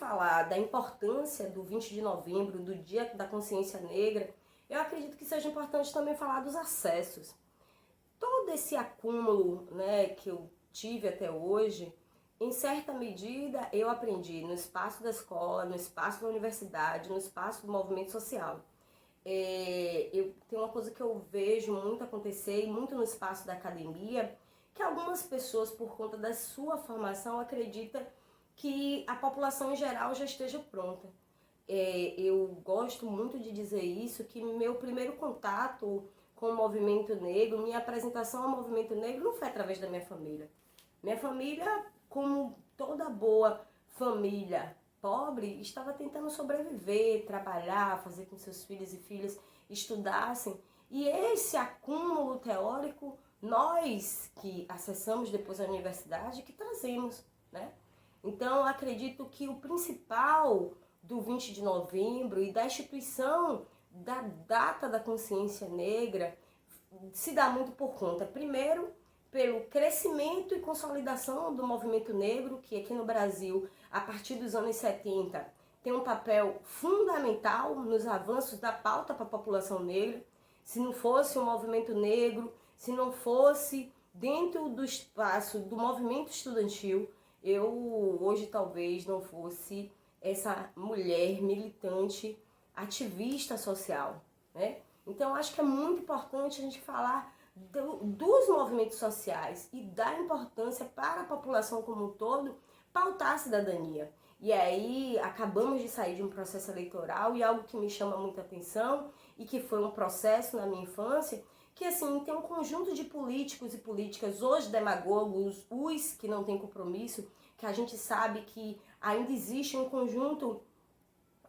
falar da importância do 20 de novembro, do Dia da Consciência Negra, eu acredito que seja importante também falar dos acessos. Todo esse acúmulo, né, que eu tive até hoje, em certa medida eu aprendi no espaço da escola, no espaço da universidade, no espaço do movimento social. Tem uma coisa que eu vejo muito acontecer, e muito no espaço da academia, que algumas pessoas, por conta da sua formação, acreditam que a população em geral já esteja pronta. Eu gosto muito de dizer isso, que meu primeiro contato com o movimento negro, minha apresentação ao movimento negro não foi através da minha família. Minha família, como toda boa família pobre, estava tentando sobreviver, trabalhar, fazer com que seus filhos e filhas estudassem. E esse acúmulo teórico, nós que acessamos depois a universidade, que trazemos, né? Então, eu acredito que o principal do 20 de novembro e da instituição da data da consciência negra se dá muito por conta, primeiro, pelo crescimento e consolidação do movimento negro, que aqui no Brasil, a partir dos anos 70, tem um papel fundamental nos avanços da pauta para a população negra. Se não fosse o movimento negro, se não fosse dentro do espaço do movimento estudantil, eu hoje talvez não fosse essa mulher militante, ativista social, né? Então acho que é muito importante a gente falar dos movimentos sociais e da importância para a população como um todo pautar a cidadania. E aí acabamos de sair de um processo eleitoral, e algo que me chama muita atenção e que foi um processo na minha infância, que assim, tem um conjunto de políticos e políticas, hoje demagogos, os que não têm compromisso, que a gente sabe que ainda existe um conjunto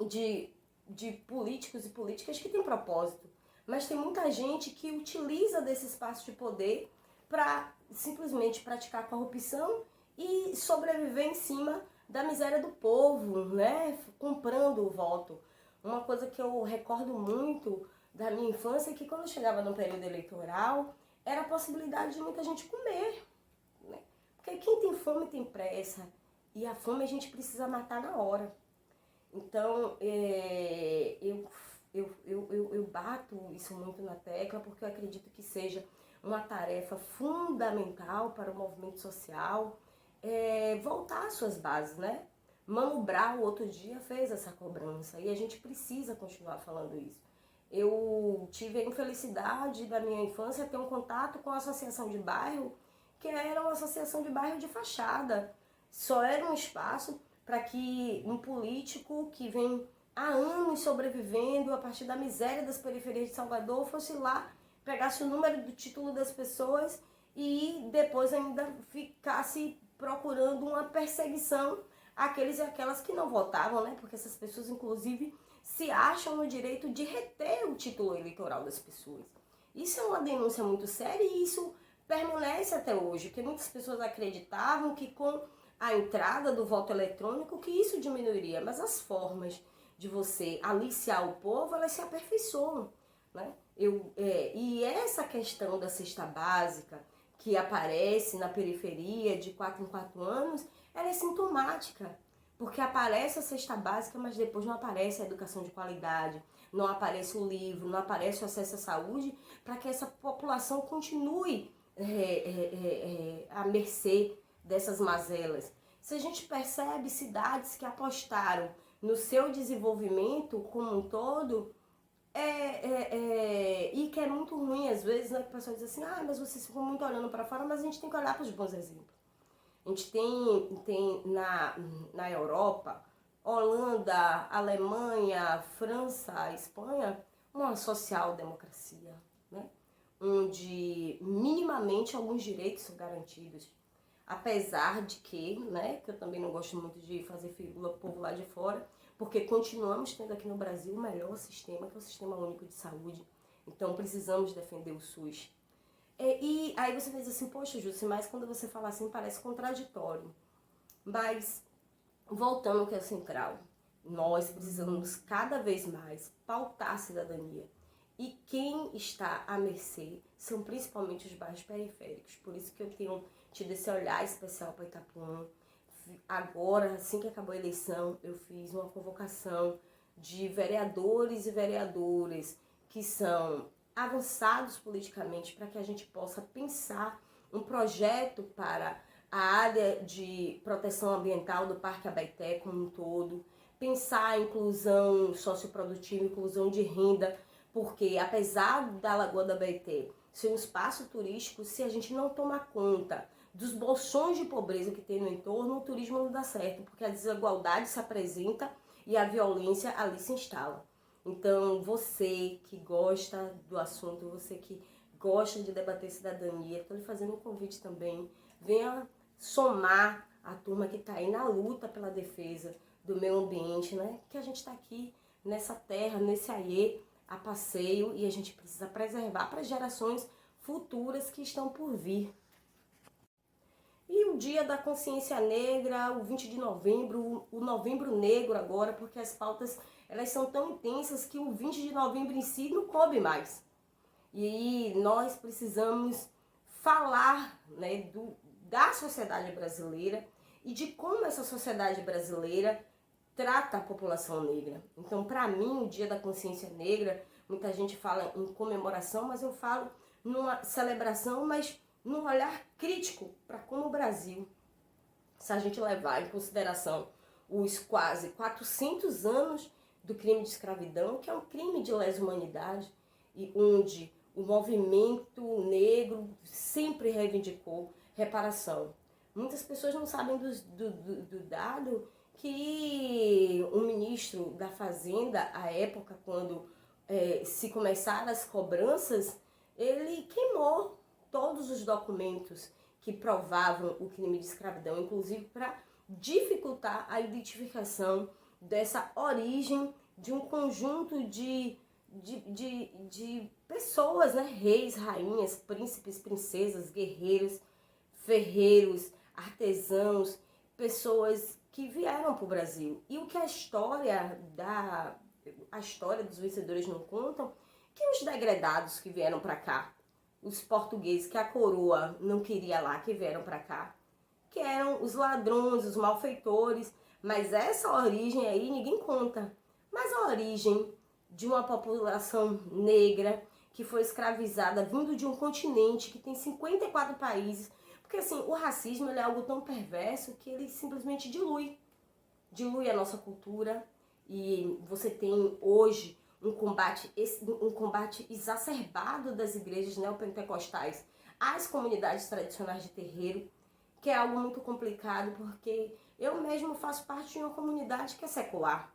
de políticos e políticas que têm propósito, mas tem muita gente que utiliza desse espaço de poder para simplesmente praticar corrupção e sobreviver em cima da miséria do povo, né? Comprando o voto. Uma coisa que eu recordo muito da minha infância é que quando eu chegava no período eleitoral, era a possibilidade de muita gente comer, né? Porque quem tem fome tem pressa, e a fome a gente precisa matar na hora. Então, eu bato isso muito na tecla, porque eu acredito que seja uma tarefa fundamental para o movimento social voltar às suas bases, né? Mano Brown, outro dia, fez essa cobrança, e a gente precisa continuar falando isso. Eu tive a infelicidade da minha infância ter um contato com a associação de bairro, que era uma associação de bairro de fachada. Só era um espaço para que um político que vem há anos sobrevivendo a partir da miséria das periferias de Salvador fosse lá, pegasse o número do título das pessoas e depois ainda ficasse procurando uma perseguição àqueles e aquelas que não votavam, né? Porque essas pessoas, inclusive, se acham no direito de reter o título eleitoral das pessoas. Isso é uma denúncia muito séria, e isso permanece até hoje, porque muitas pessoas acreditavam que com a entrada do voto eletrônico que isso diminuiria, mas as formas de você aliciar o povo, elas se aperfeiçoam, né? E essa questão da cesta básica, que aparece na periferia de 4 em 4 anos, ela é sintomática, porque aparece a cesta básica, mas depois não aparece a educação de qualidade, não aparece o livro, não aparece o acesso à saúde, para que essa população continue à mercê dessas mazelas. Se a gente percebe cidades que apostaram no seu desenvolvimento como um todo, e que é muito ruim às vezes, né? Que o pessoal diz assim, mas vocês ficam muito olhando para fora, mas a gente tem que olhar para os bons exemplos. A gente tem na Europa, Holanda, Alemanha, França, Espanha, uma social-democracia, né? Onde minimamente alguns direitos são garantidos. Apesar de que, né, que eu também não gosto muito de fazer figura pro povo lá de fora, porque continuamos tendo aqui no Brasil o melhor sistema, que é o Sistema Único de Saúde. Então precisamos defender o SUS. E aí você diz assim, poxa, Jússi, mas quando você fala assim parece contraditório. Mas, voltando ao que é central, nós precisamos cada vez mais pautar a cidadania. E quem está à mercê são principalmente os bairros periféricos. Por isso que eu tenho tido esse olhar especial para Itapuã. agora, assim que acabou a eleição, eu fiz uma convocação de vereadores e vereadoras que são avançados politicamente para que a gente possa pensar um projeto para a área de proteção ambiental do Parque Abaeté como um todo, pensar a inclusão socioprodutiva, inclusão de renda, porque apesar da Lagoa da Abaeté ser um espaço turístico, se a gente não tomar conta dos bolsões de pobreza que tem no entorno, o turismo não dá certo, porque a desigualdade se apresenta e a violência ali se instala. Então, você que gosta do assunto, você que gosta de debater cidadania, estou lhe fazendo um convite também, venha somar a turma que está aí na luta pela defesa do meio ambiente, né? Que a gente está aqui nessa terra, nesse aie, a passeio, e a gente precisa preservar para as gerações futuras que estão por vir. E o Dia da Consciência Negra, o 20 de novembro, o Novembro Negro agora, porque as pautas elas são tão intensas que o 20 de novembro em si não coube mais. E aí nós precisamos falar, né, da sociedade brasileira e de como essa sociedade brasileira trata a população negra. Então, para mim, o Dia da Consciência Negra, muita gente fala em comemoração, mas eu falo numa celebração, mas num olhar crítico para como o Brasil, se a gente levar em consideração os quase 400 anos do crime de escravidão, que é um crime de lesa humanidade, e onde o movimento negro sempre reivindicou reparação. Muitas pessoas não sabem do dado que o ministro da Fazenda, à época, quando se começaram as cobranças, ele queimou todos os documentos que provavam o crime de escravidão, inclusive para dificultar a identificação dessa origem de um conjunto de pessoas, né? Reis, rainhas, príncipes, princesas, guerreiros, ferreiros, artesãos, pessoas que vieram para o Brasil. E o que a história dos vencedores não contam, que os degredados que vieram para cá, os portugueses que a coroa não queria lá, que vieram para cá, que eram os ladrões, os malfeitores, mas essa origem aí ninguém conta. Mas a origem de uma população negra que foi escravizada vindo de um continente que tem 54 países, porque assim, o racismo ele é algo tão perverso que ele simplesmente dilui a nossa cultura, e você tem hoje um combate exacerbado das igrejas neopentecostais às comunidades tradicionais de terreiro, que é algo muito complicado, porque eu mesmo faço parte de uma comunidade que é secular.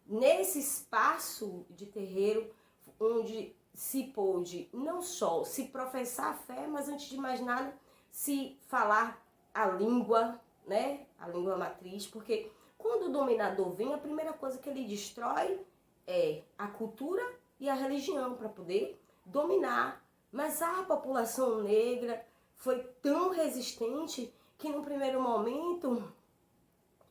Nesse espaço de terreiro, onde se pôde não só se professar a fé, mas antes de mais nada, se falar a língua, né? A língua matriz, porque quando o dominador vem, a primeira coisa que ele destrói é a cultura e a religião para poder dominar. Mas a população negra foi tão resistente que no primeiro momento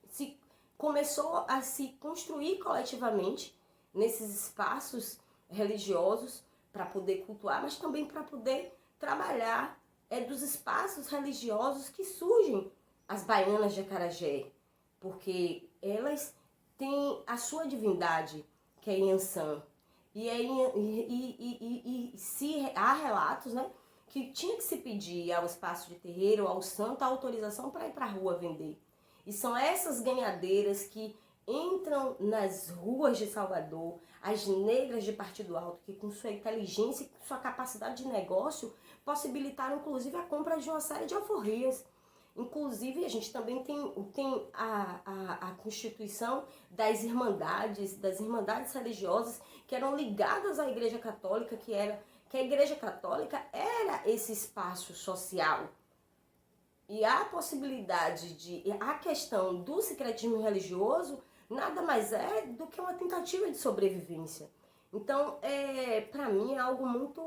se começou a se construir coletivamente nesses espaços religiosos para poder cultuar, mas também para poder trabalhar dos espaços religiosos que surgem as baianas de Acarajé, porque elas têm a sua divindade, que é Yansan. E há relatos, né, que tinha que se pedir ao espaço de terreiro, ao santo, a autorização para ir para a rua vender. E são essas ganhadeiras que entram nas ruas de Salvador, as negras de Partido Alto, que com sua inteligência e sua capacidade de negócio possibilitaram inclusive a compra de uma série de alforrias. Inclusive a gente também tem a constituição das irmandades religiosas que eram ligadas à Igreja Católica, que a Igreja Católica era esse espaço social. E a possibilidade a questão do secretismo religioso nada mais é do que uma tentativa de sobrevivência. Então, para mim é algo muito,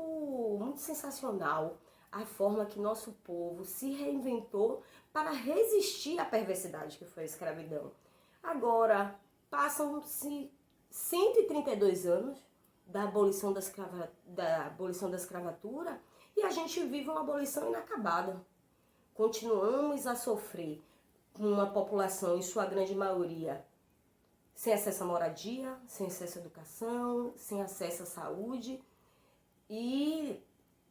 muito sensacional a forma que nosso povo se reinventou para resistir à perversidade que foi a escravidão. Agora, passam-se 132 anos da abolição da escravatura e a gente vive uma abolição inacabada. Continuamos a sofrer uma população, em sua grande maioria, sem acesso à moradia, sem acesso à educação, sem acesso à saúde. E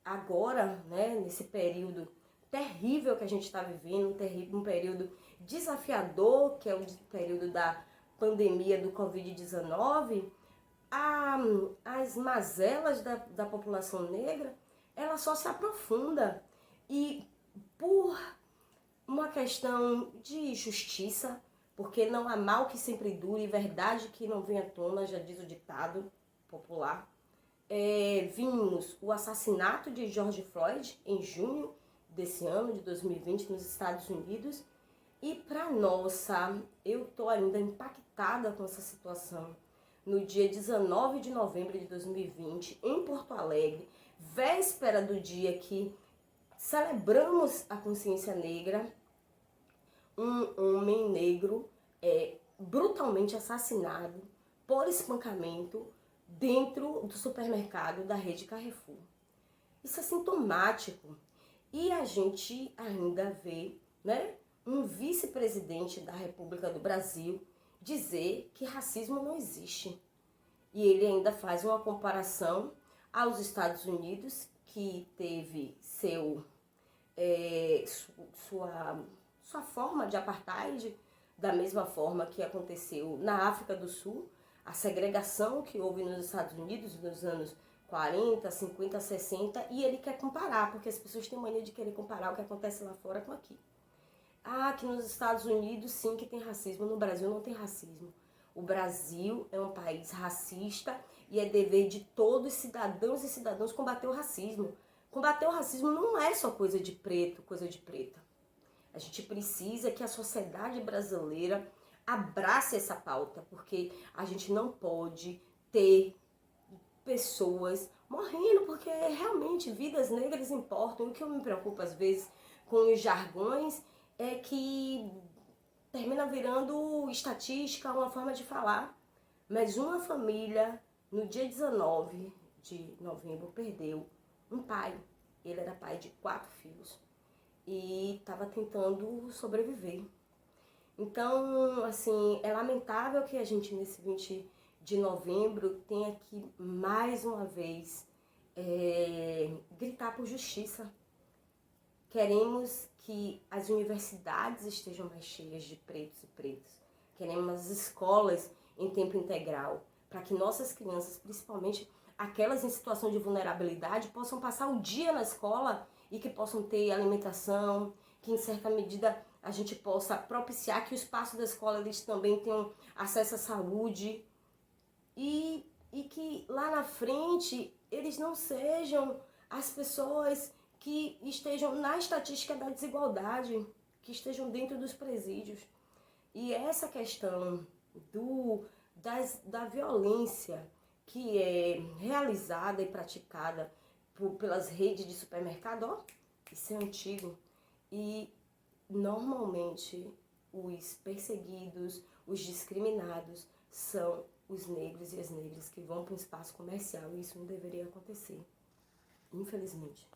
agora, né, nesse período terrível que a gente está vivendo, um período desafiador, que é o período da pandemia do Covid-19, as mazelas da população negra, ela só se aprofunda. E por uma questão de justiça, porque não há mal que sempre dure, verdade que não venha à tona, já diz o ditado popular. Vimos o assassinato de George Floyd em junho desse ano, de 2020, nos Estados Unidos. E para nossa, eu estou ainda impactada com essa situação. No dia 19 de novembro de 2020, em Porto Alegre, véspera do dia que celebramos a consciência negra, um homem negro brutalmente assassinado por espancamento dentro do supermercado da rede Carrefour. Isso é sintomático. E a gente ainda vê, né, um vice-presidente da República do Brasil dizer que racismo não existe. E ele ainda faz uma comparação aos Estados Unidos, que teve sua forma de apartheid, da mesma forma que aconteceu na África do Sul, a segregação que houve nos Estados Unidos nos anos 40, 50, 60, e ele quer comparar, porque as pessoas têm mania de querer comparar o que acontece lá fora com aqui. Que nos Estados Unidos sim que tem racismo, no Brasil não tem racismo. O Brasil é um país racista e é dever de todos os cidadãos e cidadãs combater o racismo. Combater o racismo não é só coisa de preto, coisa de preta. A gente precisa que a sociedade brasileira abrace essa pauta, porque a gente não pode ter pessoas morrendo, porque realmente vidas negras importam. O que eu me preocupo às vezes com os jargões é que termina virando estatística, uma forma de falar. Mas uma família, no dia 19 de novembro, perdeu um pai. Ele era pai de 4 filhos e estava tentando sobreviver. Então, assim, é lamentável que a gente, nesse 20 de novembro, tenha que, mais uma vez, gritar por justiça. Queremos que as universidades estejam mais cheias de pretos e pretas. Queremos as escolas em tempo integral, para que nossas crianças, principalmente aquelas em situação de vulnerabilidade, possam passar o dia na escola e que possam ter alimentação, que em certa medida a gente possa propiciar que o espaço da escola eles também tenham acesso à saúde e que lá na frente eles não sejam as pessoas que estejam na estatística da desigualdade, que estejam dentro dos presídios. E essa questão da violência que é realizada e praticada pelas redes de supermercado, isso é antigo. E normalmente os perseguidos, os discriminados são os negros e as negras que vão para um espaço comercial, e isso não deveria acontecer, infelizmente.